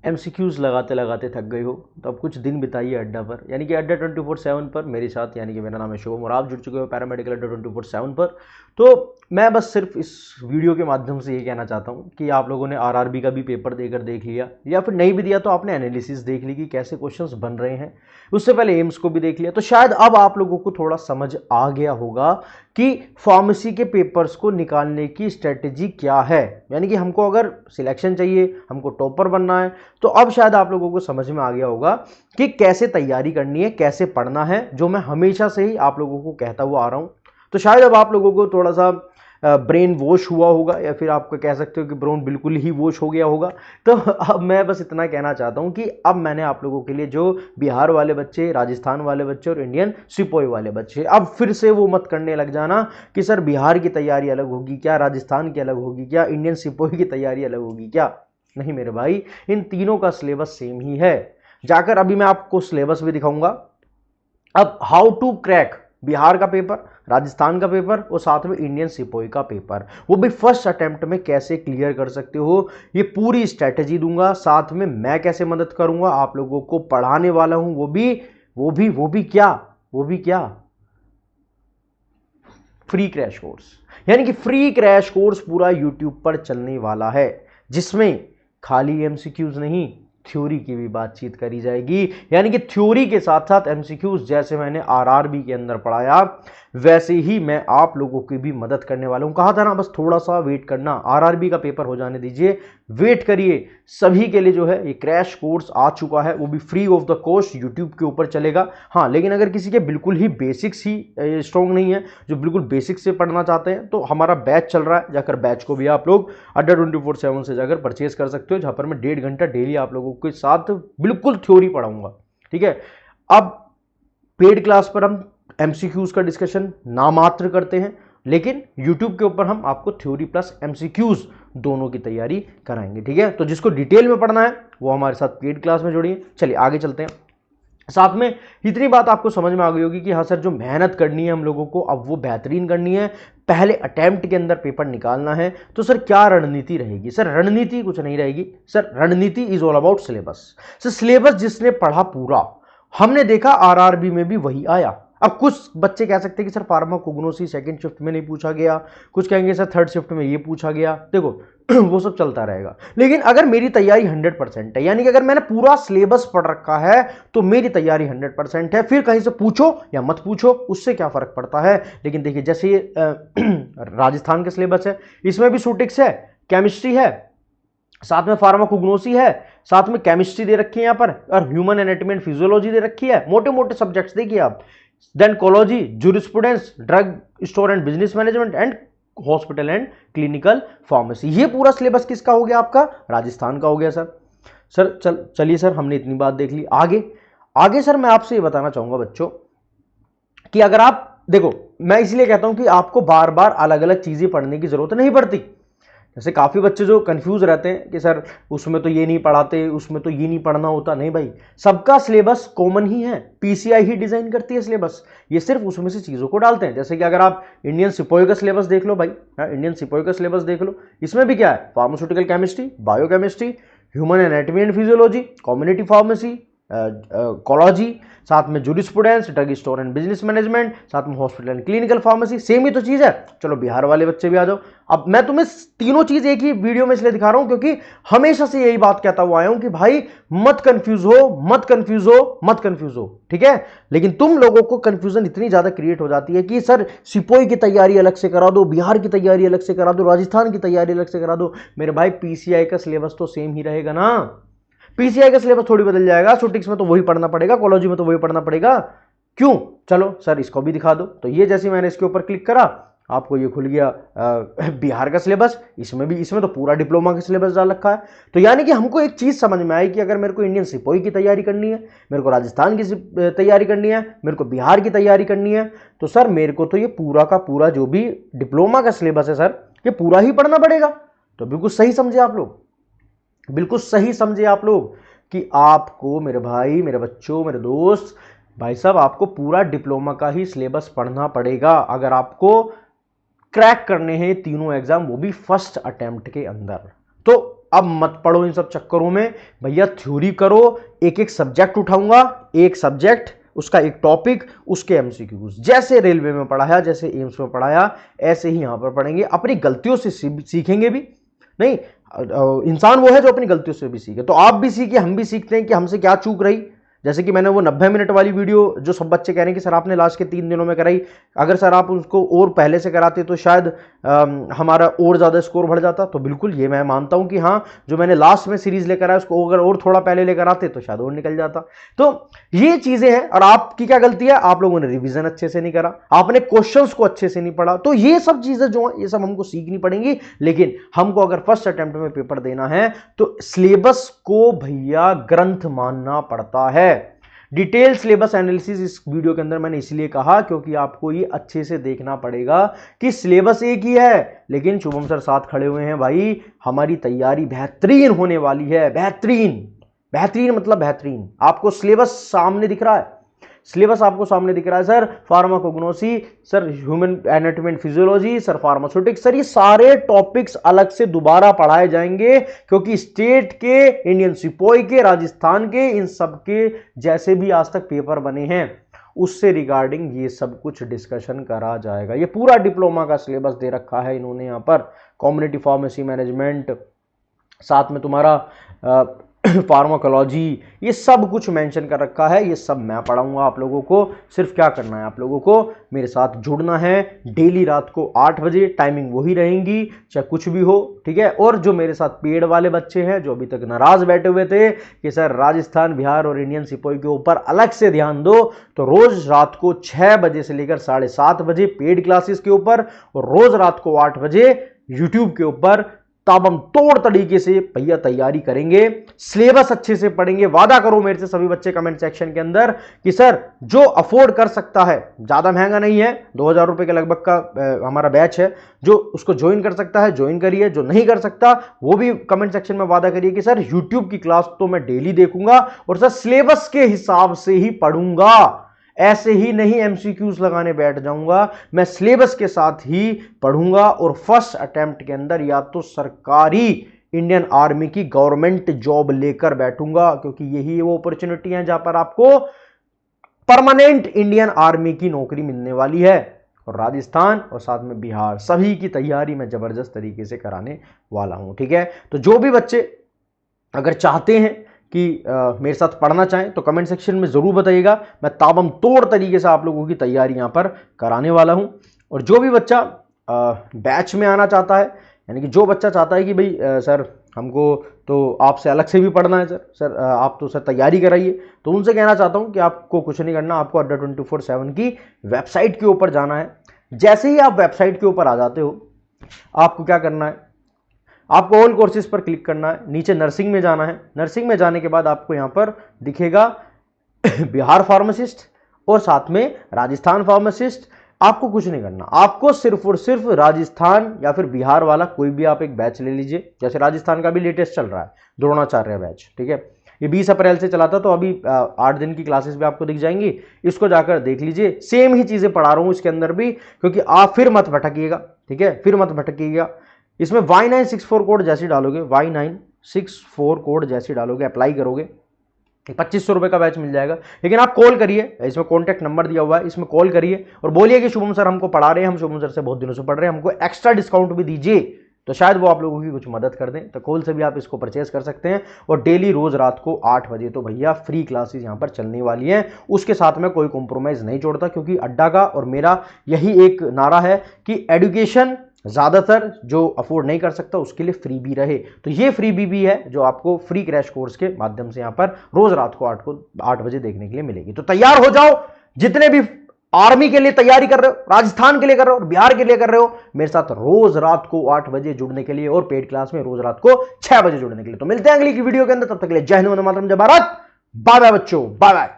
MCQs लगाते लगाते थक गए हो तो अब कुछ दिन बिताइए अड्डा पर, यानी कि अड्डा 24/7 पर मेरे साथ, यानी कि मेरा नाम है शुभम और आप जुड़ चुके हो पैरामेडिकल अड्डा 24/7 पर। तो मैं बस सिर्फ इस वीडियो के माध्यम से ये कहना चाहता हूँ कि आप लोगों ने आरआरबी का भी पेपर देकर देख लिया, या फिर नहीं भी दिया तो आपने एनालिसिस देख ली कि कैसे क्वेश्चंस बन रहे हैं, उससे पहले एम्स को भी देख लिया, तो शायद अब आप लोगों को थोड़ा समझ आ गया होगा कि फार्मेसी के पेपर्स को निकालने की स्ट्रेटेजी क्या है। यानी कि हमको अगर सिलेक्शन चाहिए, हमको टॉपर बनना है, तो अब शायद आप लोगों को समझ में आ गया होगा कि कैसे तैयारी करनी है, कैसे पढ़ना है, जो मैं हमेशा से ही आप लोगों को कहता हुआ आ रहा हूं। तो शायद अब आप लोगों को थोड़ा सा ब्रेन वॉश हुआ होगा, या फिर आप कह सकते हो कि ब्रेन बिल्कुल ही वॉश हो गया होगा। तो अब मैं बस इतना कहना चाहता हूं कि अब मैंने आप लोगों के लिए जो बिहार वाले बच्चे, राजस्थान वाले बच्चे और इंडियन सिपोही वाले बच्चे, अब फिर से वो मत करने लग जाना कि सर बिहार की तैयारी अलग होगी क्या, राजस्थान की अलग होगी क्या, इंडियन सिपोही की तैयारी अलग होगी क्या। नहीं मेरे भाई, इन तीनों का सिलेबस सेम ही है। जाकर अभी मैं आपको सिलेबस भी दिखाऊंगा। अब हाउ टू क्रैक बिहार का पेपर, राजस्थान का पेपर और साथ में इंडियन सिपोही का पेपर, वो भी फर्स्ट अटेम्प्ट में कैसे क्लियर कर सकते हो, ये पूरी स्ट्रैटेजी दूंगा। साथ में मैं कैसे मदद करूंगा, आप लोगों को पढ़ाने वाला हूं, वो भी क्या, फ्री क्रैश कोर्स। यानी कि फ्री क्रैश कोर्स पूरा यूट्यूब पर चलने वाला है, जिसमें खाली एमसीक्यूज नहीं, थ्योरी की भी बातचीत करी जाएगी। यानी कि थ्योरी के साथ साथ एमसीक्यूज, जैसे मैंने आरआरबी के अंदर पढ़ाया वैसे ही मैं आप लोगों की भी मदद करने वाला हूं। कहा था ना, बस थोड़ा सा वेट करना, आरआरबी का पेपर हो जाने दीजिए, वेट करिए। सभी के लिए जो है ये क्रैश कोर्स आ चुका है, वो भी free of the cost YouTube के ऊपर चलेगा। हाँ, लेकिन अगर किसी के बिल्कुल ही बेसिक्स ही स्ट्रॉन्ग नहीं है, जो बिल्कुल बेसिक्स से पढ़ना चाहते हैं, तो हमारा बैच चल रहा है, जाकर बैच को भी आप लोग अड्डा 24/7 से जाकर परचेज कर सकते हो, जहां पर मैं 1.5 घंटा डेली आप लोगों के साथ बिल्कुल थ्योरी पढ़ाऊंगा। ठीक है, अब पेड क्लास पर हम एमसीक्यूज का डिस्कशन नामात्र करते हैं, लेकिन यूट्यूब के ऊपर हम आपको थ्योरी प्लस एमसीक्यूज दोनों की तैयारी कराएंगे। ठीक है, तो जिसको डिटेल में पढ़ना है वो हमारे साथ पेड क्लास में जुड़िए। चलिए आगे चलते हैं। साथ में इतनी बात आपको समझ में आ गई होगी कि हाँ सर, जो मेहनत करनी है हम लोगों को अब वो बेहतरीन करनी है, पहले अटेम्प्ट के अंदर पेपर निकालना है, तो सर क्या रणनीति रहेगी। सर रणनीति कुछ नहीं रहेगी, सर रणनीति is all about syllabus. Sir syllabus जिसने पढ़ा पूरा, हमने देखा आरआरबी में भी वही आया। अब कुछ बच्चे कह सकते हैं कि सर फार्माकोग्नोसी सेकंड शिफ्ट में नहीं पूछा गया, कुछ कहेंगे सर थर्ड शिफ्ट में ये पूछा गया। देखो वो सब चलता रहेगा, लेकिन अगर मेरी तैयारी 100% है, यानी कि अगर मैंने पूरा सिलेबस पढ़ रखा है, तो मेरी तैयारी 100% है। फिर कहीं से पूछो या मत पूछो, उससे क्या फर्क पड़ता है। लेकिन देखिए, जैसे ये राजस्थान का सिलेबस है, इसमें भी सूटिक्स है, केमिस्ट्री है, साथ में फार्माकोग्नोसी है, साथ में केमिस्ट्री दे रखी है यहाँ पर, और ह्यूमन एनाटॉमी एंड फिजियोलॉजी दे रखी है। मोटे मोटे सब्जेक्ट्स देखिए आप, देन कोलॉजी, jurisprudence, drug store and business management and hospital and clinical pharmacy. ये पूरा सिलेबस किसका हो गया, आपका राजस्थान का हो गया सर। चलिए सर, हमने इतनी बात देख ली। आगे सर मैं आपसे ये बताना चाहूंगा बच्चों कि अगर आप देखो, मैं इसलिए कहता हूं कि आपको बार बार अलग अलग चीजें पढ़ने की जरूरत नहीं पड़ती। जैसे काफ़ी बच्चे जो कंफ्यूज रहते हैं कि सर उसमें तो ये नहीं पढ़ाते, उसमें तो ये नहीं पढ़ना होता। नहीं भाई, सबका सिलेबस कॉमन ही है, पीसीआई ही डिजाइन करती है सिलेबस, ये सिर्फ उसमें से चीज़ों को डालते हैं। जैसे कि अगर आप इंडियन सिपोही का सिलेबस देख लो भाई, इंडियन सिपोही का सिलेबस देख लो, इसमें भी क्या है, pharmaceutical chemistry, biochemistry, human anatomy and physiology, community pharmacy, कोलॉजी, साथ में jurisprudence, drug store and business management, साथ में hospital and clinical pharmacy. Same ही तो चीज है। चलो बिहार वाले बच्चे भी आ जाओ। अब मैं तुम्हें तीनों चीज एक ही वीडियो में इसलिए दिखा रहा हूं क्योंकि हमेशा से यही बात कहता हुआ आया हूं कि भाई मत कंफ्यूज हो। ठीक है, लेकिन तुम लोगों को कंफ्यूजन इतनी ज्यादा क्रिएट हो जाती है कि सर सिपोही की तैयारी अलग से करा दो, बिहार की तैयारी अलग से करा दो, राजस्थान की तैयारी अलग से करा दो। मेरे भाई पीसीआई का सिलेबस तो सेम ही रहेगा ना, पीसीआई का सिलेबस थोड़ी बदल जाएगा। शूटिक्स में तो वही पढ़ना पड़ेगा, कॉलेज में तो वही पढ़ना पड़ेगा। क्यों, चलो सर इसको भी दिखा दो। तो ये जैसे मैंने इसके ऊपर क्लिक करा, आपको ये खुल गया बिहार का सिलेबस। इसमें तो पूरा डिप्लोमा का सिलेबस डाल रखा है। तो यानी कि हमको एक चीज समझ में आई कि अगर मेरे को इंडियन सिपोही की तैयारी करनी है, मेरे को राजस्थान की तैयारी करनी है, मेरे को बिहार की तैयारी करनी है, तो सर मेरे को तो ये पूरा का पूरा जो भी डिप्लोमा का सिलेबस है सर, ये पूरा ही पढ़ना पड़ेगा। तो बिल्कुल सही समझे आप लोग, बिल्कुल सही समझे आप लोग कि आपको, मेरे भाई, मेरे बच्चों, मेरे दोस्त, भाई साहब, आपको पूरा डिप्लोमा का ही सिलेबस पढ़ना पड़ेगा अगर आपको क्रैक करने हैं तीनों एग्जाम, वो भी फर्स्ट अटेम्प्ट के अंदर। तो अब मत पढ़ो इन सब चक्करों में, भैया थ्योरी करो। एक एक सब्जेक्ट उठाऊंगा, एक सब्जेक्ट उसका एक टॉपिक, उसके एमसीक्यूज, जैसे रेलवे में पढ़ाया, जैसे एम्स में पढ़ाया, ऐसे ही यहां पर पढ़ेंगे। अपनी गलतियों से सीखेंगे भी नहीं, इंसान वो है जो अपनी गलतियों से भी सीखे। तो आप भी सीखिए, हम भी सीखते हैं कि हमसे क्या चूक रही। जैसे कि मैंने वो 90 मिनट वाली वीडियो जो सब बच्चे कह रहे हैं कि सर आपने लास्ट के 3 दिनों में कराई, अगर सर आप उसको और पहले से कराते तो शायद हमारा और ज़्यादा स्कोर बढ़ जाता। तो बिल्कुल ये मैं मानता हूं कि हाँ, जो मैंने लास्ट में सीरीज लेकर आया उसको अगर और थोड़ा पहले लेकर आते तो शायद और निकल जाता। तो ये चीज़ें हैं। और आपकी क्या गलती है, आप लोगों ने रिविजन अच्छे से नहीं करा, आपने क्वेश्चंस को अच्छे से नहीं पढ़ा। तो ये सब चीज़ें जो हैं ये सब हमको सीखनी पड़ेंगी। लेकिन हमको अगर फर्स्ट अटेम्प्ट में पेपर देना है तो सिलेबस को भैया ग्रंथ मानना पड़ता है। डिटेल सिलेबस एनालिसिस इस वीडियो के अंदर मैंने इसलिए कहा क्योंकि आपको ये अच्छे से देखना पड़ेगा कि सिलेबस एक ही है, लेकिन शुभम सर साथ खड़े हुए हैं भाई, हमारी तैयारी बेहतरीन होने वाली है। बेहतरीन, बेहतरीन मतलब बेहतरीन। आपको सिलेबस सामने दिख रहा है, सिलेबस आपको सामने दिख रहा है sir. Pharmacognosy, sir human anatomy and physiology, sir pharmaceutics, sir ये सारे टॉपिक्स अलग से दोबारा पढ़ाए जाएंगे क्योंकि स्टेट के, इंडियन सिपोई के, राजस्थान के, इन सब के जैसे भी आज तक पेपर बने हैं उससे रिगार्डिंग ये सब कुछ डिस्कशन करा जाएगा। ये पूरा डिप्लोमा का सिलेबस दे रखा है इन्होंने यहाँ पर, कम्युनिटी फार्मेसी मैनेजमेंट, साथ में तुम्हारा फार्माकोलॉजी, ये सब कुछ मेंशन कर रखा है। ये सब मैं पढ़ाऊंगा आप लोगों को। सिर्फ क्या करना है, आप लोगों को मेरे साथ जुड़ना है। डेली रात को 8 बजे टाइमिंग वही रहेंगी, चाहे कुछ भी हो, ठीक है। और जो मेरे साथ पेड वाले बच्चे हैं जो अभी तक नाराज बैठे हुए थे कि सर राजस्थान, बिहार और इंडियन सिपोई के ऊपर अलग से ध्यान दो, तो रोज रात को 6 बजे से लेकर 7:30 बजे पेड क्लासेस के ऊपर और रोज रात को 8 बजे यूट्यूब के ऊपर ताबम तोड़ तरीके से भैया तैयारी करेंगे, सिलेबस अच्छे से पढ़ेंगे। वादा करो मेरे से सभी बच्चे कमेंट सेक्शन के अंदर कि सर जो अफोर्ड कर सकता है, ज्यादा महंगा नहीं है, 2000 रुपए के लगभग का हमारा बैच है, जो उसको ज्वाइन कर सकता है ज्वाइन करिए, जो नहीं कर सकता वो भी कमेंट सेक्शन में वादा करिए कि सर यूट्यूब की क्लास तो मैं डेली देखूंगा और सर सिलेबस के हिसाब से ही पढ़ूंगा, ऐसे ही नहीं एमसीक्यूज लगाने बैठ जाऊंगा, मैं सिलेबस के साथ ही पढ़ूंगा और फर्स्ट अटेम्प्ट के अंदर या तो सरकारी इंडियन आर्मी की गवर्नमेंट जॉब लेकर बैठूंगा, क्योंकि यही वो अपॉर्चुनिटी है जहां पर आपको परमानेंट इंडियन आर्मी की नौकरी मिलने वाली है। और राजस्थान और साथ में बिहार, सभी की तैयारी मैं जबरदस्त तरीके से कराने वाला हूं, ठीक है। तो जो भी बच्चे अगर चाहते हैं कि मेरे साथ पढ़ना चाहें तो कमेंट सेक्शन में जरूर बताइएगा, मैं ताबम तोड़ तरीके से आप लोगों की तैयारी यहां पर कराने वाला हूं। और जो भी बच्चा बैच में आना चाहता है, यानी कि जो बच्चा चाहता है कि भाई सर हमको तो आपसे अलग से भी पढ़ना है, सर आप तो सर तैयारी कराइए, तो उनसे कहना चाहता हूं कि आपको कुछ नहीं करना, आपको अड्डा 24/7 की वेबसाइट के ऊपर जाना है। जैसे ही आप वेबसाइट के ऊपर आ जाते हो, आपको क्या करना है, आपको ऑल कोर्सेज पर क्लिक करना है, नीचे नर्सिंग में जाना है। नर्सिंग में जाने के बाद आपको यहां पर दिखेगा बिहार फार्मासिस्ट और साथ में राजस्थान फार्मासिस्ट। आपको कुछ नहीं करना, आपको सिर्फ और सिर्फ राजस्थान या फिर बिहार वाला कोई भी आप एक बैच ले लीजिए। जैसे राजस्थान का भी लेटेस्ट चल रहा है द्रोणाचार्य बैच, ठीक है, ये 20 अप्रैल से चला था, तो अभी 8 दिन की क्लासेस भी आपको दिख जाएंगी, इसको जाकर देख लीजिए। सेम ही चीजें पढ़ा रहा हूं इसके अंदर भी, क्योंकि आप फिर मत भटकिएगा, ठीक है, फिर मत भटकिएगा। इसमें Y964 कोड जैसे डालोगे, Y964 कोड जैसे डालोगे, अप्लाई करोगे, 2500 रुपए का बैच मिल जाएगा। लेकिन आप कॉल करिए, इसमें कॉन्टैक्ट नंबर दिया हुआ है, इसमें कॉल करिए और बोलिए कि शुभम सर हमको पढ़ा रहे हैं, हम शुभम सर से बहुत दिनों से पढ़ रहे हैं, हमको एक्स्ट्रा डिस्काउंट भी दीजिए, तो शायद वो आप लोगों की कुछ मदद कर दें। तो कॉल से भी आप इसको परचेज कर सकते हैं। और डेली रोज रात को 8 बजे तो भैया फ्री क्लासेस यहां पर चलने वाली हैं, उसके साथ में कोई कॉम्प्रोमाइज नहीं छोड़ता, क्योंकि अड्डा का और मेरा यही एक नारा है कि एजुकेशन ज्यादातर जो अफोर्ड नहीं कर सकता उसके लिए फ्री भी रहे। तो ये फ्री भी है जो आपको फ्री क्रैश कोर्स के माध्यम से यहां पर रोज रात को 8 बजे देखने के लिए मिलेगी। तो तैयार हो जाओ, जितने भी आर्मी के लिए तैयारी कर रहे हो, राजस्थान के लिए कर रहे हो और बिहार के लिए कर रहे हो, मेरे साथ रोज रात को 8 बजे जुड़ने के लिए और पेड क्लास में रोज रात को 6 बजे जुड़ने के लिए। तो मिलते हैं अगली की वीडियो के अंदर, तब तक के लिए जय हिंद, वंदे मातरम, जय भारत, बाय बाय बच्चों, बाय बाय।